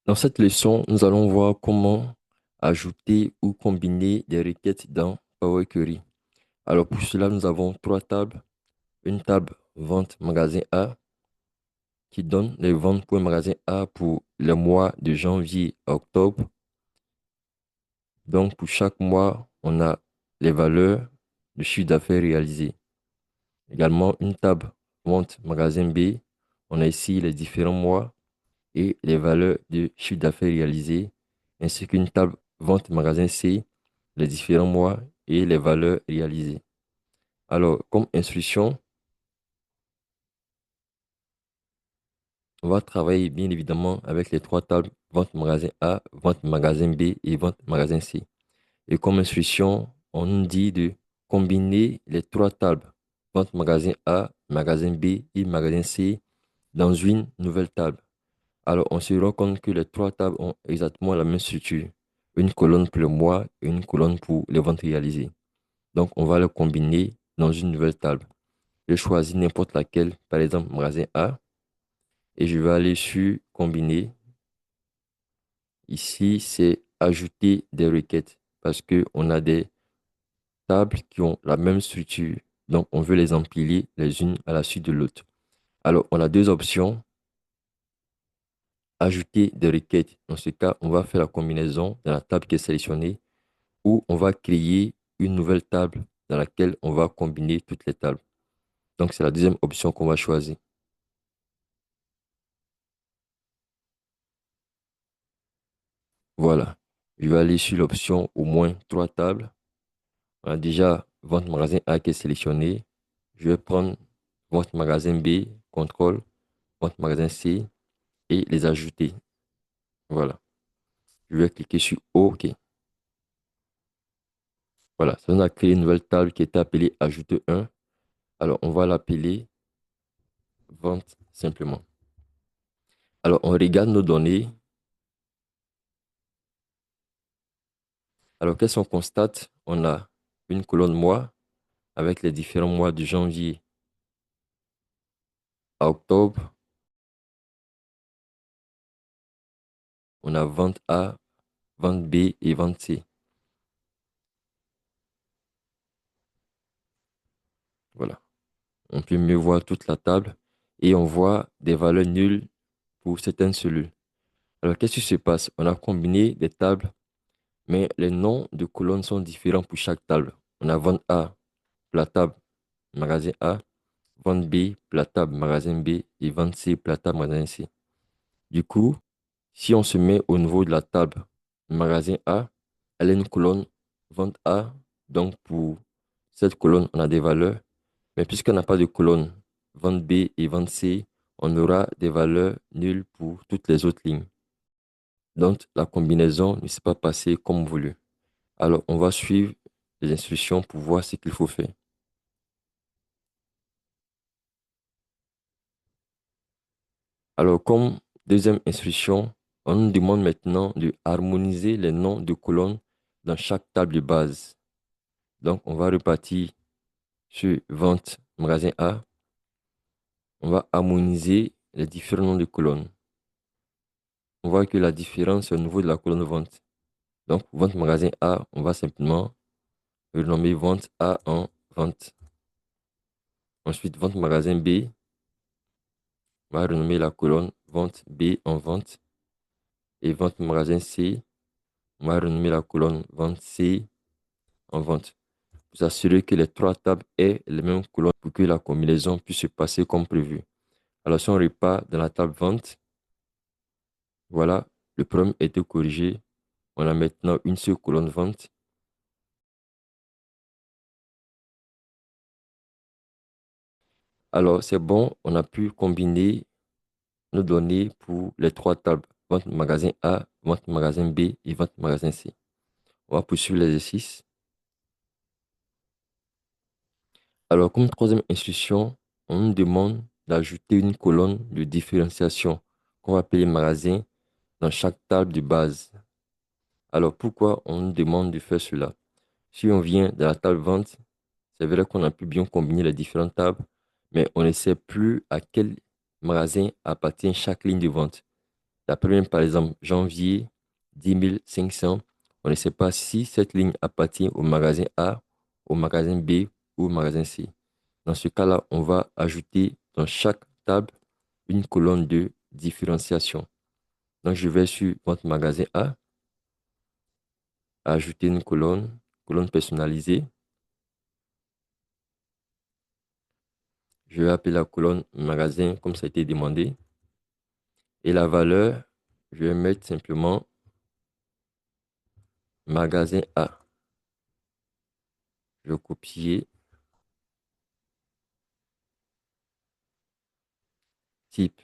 Dans cette leçon, nous allons voir comment ajouter ou combiner des requêtes dans Power Query. Alors pour cela, nous avons trois tables. Une table vente magasin A qui donne les ventes pour le magasin A pour le mois de janvier à octobre. Donc pour chaque mois, on a les valeurs de chiffre d'affaires réalisé. Également une table vente magasin B. On a ici les différents mois et les valeurs de chiffre d'affaires réalisé, ainsi qu'une table vente magasin C, les différents mois et les valeurs réalisées. Alors, comme instruction, on va travailler bien évidemment avec les trois tables vente magasin A, vente magasin B et vente magasin C. Et comme instruction, on nous dit de combiner les trois tables vente magasin A, magasin B et magasin C dans une nouvelle table. Alors, on se rend compte que les trois tables ont exactement la même structure. Une colonne pour le mois et une colonne pour les ventes réalisées. Donc, on va les combiner dans une nouvelle table. Je choisis n'importe laquelle, par exemple, magasin A, et je vais aller sur combiner. Ici, c'est ajouter des requêtes parce qu'on a des tables qui ont la même structure. Donc, on veut les empiler les unes à la suite de l'autre. Alors, on a deux options. Ajouter des requêtes. Dans ce cas, on va faire la combinaison dans la table qui est sélectionnée ou on va créer une nouvelle table dans laquelle on va combiner toutes les tables. Donc, c'est la deuxième option qu'on va choisir. Voilà. Je vais aller sur l'option au moins trois tables. On a déjà vente magasin A qui est sélectionné. Je vais prendre vente magasin B, contrôle, vente magasin C et les ajouter. Voilà. Je vais cliquer sur OK. Voilà. Ça nous a créé une nouvelle table qui était appelée Ajoute 1. Alors, on va l'appeler vente simplement. Alors, on regarde nos données. Alors, qu'est-ce qu'on constate? On a une colonne mois avec les différents mois de janvier à octobre. On a vente A, vente B et vente C. Voilà. On peut mieux voir toute la table et on voit des valeurs nulles pour certaines cellules. Alors, qu'est-ce qui se passe? On a combiné des tables, mais les noms de colonnes sont différents pour chaque table. On a vente A, la table, magasin A, vente B, la table, magasin B et vente C, la table, magasin C. Du coup, si on se met au niveau de la table magasin A, elle a une colonne vente A. Donc, pour cette colonne, on a des valeurs. Mais puisqu'on n'a pas de colonne vente B et vente C, on aura des valeurs nulles pour toutes les autres lignes. Donc, la combinaison ne s'est pas passée comme voulu. Alors, on va suivre les instructions pour voir ce qu'il faut faire. Alors, comme deuxième instruction, on nous demande maintenant de harmoniser les noms de colonnes dans chaque table de base. Donc, on va repartir sur vente magasin A. On va harmoniser les différents noms de colonnes. On voit que la différence est au niveau de la colonne vente. Donc, vente magasin A, on va simplement renommer vente A en vente. Ensuite, vente magasin B, on va renommer la colonne vente B en vente. Et vente magasin C, on va renommer la colonne vente C en vente. Pour s'assurer que les trois tables aient les mêmes colonnes pour que la combinaison puisse se passer comme prévu. Alors, si on repart dans la table vente, voilà, le problème a été corrigé. On a maintenant une seule colonne vente. Alors, c'est bon, on a pu combiner nos données pour les trois tables. Vente magasin A, vente magasin B et vente magasin C. On va poursuivre l'exercice. Alors, comme troisième instruction, on nous demande d'ajouter une colonne de différenciation qu'on va appeler magasin dans chaque table de base. Alors, pourquoi on nous demande de faire cela? Si on vient de la table vente, c'est vrai qu'on a pu bien combiner les différentes tables, mais on ne sait plus à quel magasin appartient chaque ligne de vente. La première, par exemple, janvier 10 500. On ne sait pas si cette ligne appartient au magasin A, au magasin B ou au magasin C. Dans ce cas-là, on va ajouter dans chaque table une colonne de différenciation. Donc, je vais sur votre magasin A, ajouter une colonne personnalisée. Je vais appeler la colonne magasin comme ça a été demandé. Et la valeur, je vais mettre simplement magasin A. Je vais copier, type,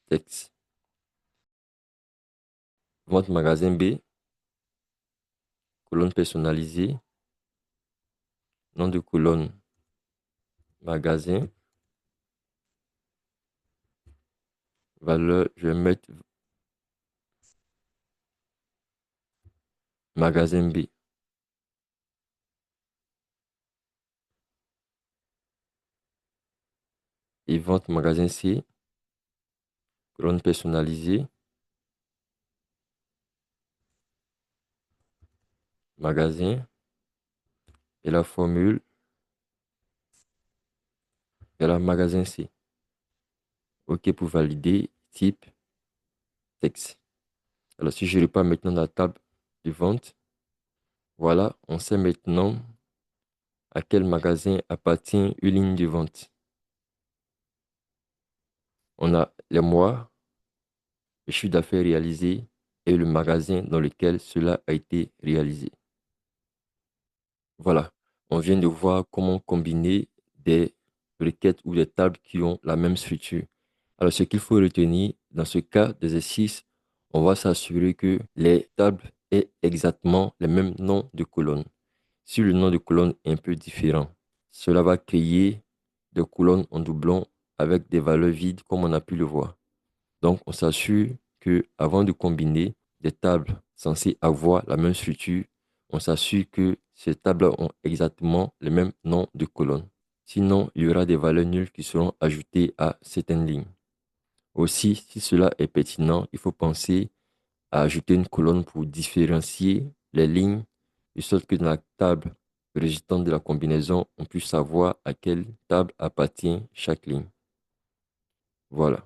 texte. Votre magasin B, colonne personnalisée, nom de colonne, magasin, valeur, je vais mettre magasin B. Et vente magasin C, colonne personnalisée, magasin, et la formule, et la magasin C. OK pour valider, type, texte. Alors, si je repars maintenant dans la table de vente, voilà, on sait maintenant à quel magasin appartient une ligne de vente. On a les mois, le chiffre d'affaires réalisé et le magasin dans lequel cela a été réalisé. Voilà, on vient de voir comment combiner des requêtes ou des tables qui ont la même structure. Alors, ce qu'il faut retenir dans ce cas d'exercice, on va s'assurer que les tables aient exactement les mêmes noms de colonnes. Si le nom de colonne est un peu différent, cela va créer des colonnes en doublon avec des valeurs vides comme on a pu le voir. Donc, on s'assure que avant de combiner des tables censées avoir la même structure, on s'assure que ces tables ont exactement les mêmes noms de colonnes. Sinon, il y aura des valeurs nulles qui seront ajoutées à certaines lignes. Aussi, si cela est pertinent, il faut penser à ajouter une colonne pour différencier les lignes, de sorte que dans la table résultante de la combinaison, on puisse savoir à quelle table appartient chaque ligne. Voilà.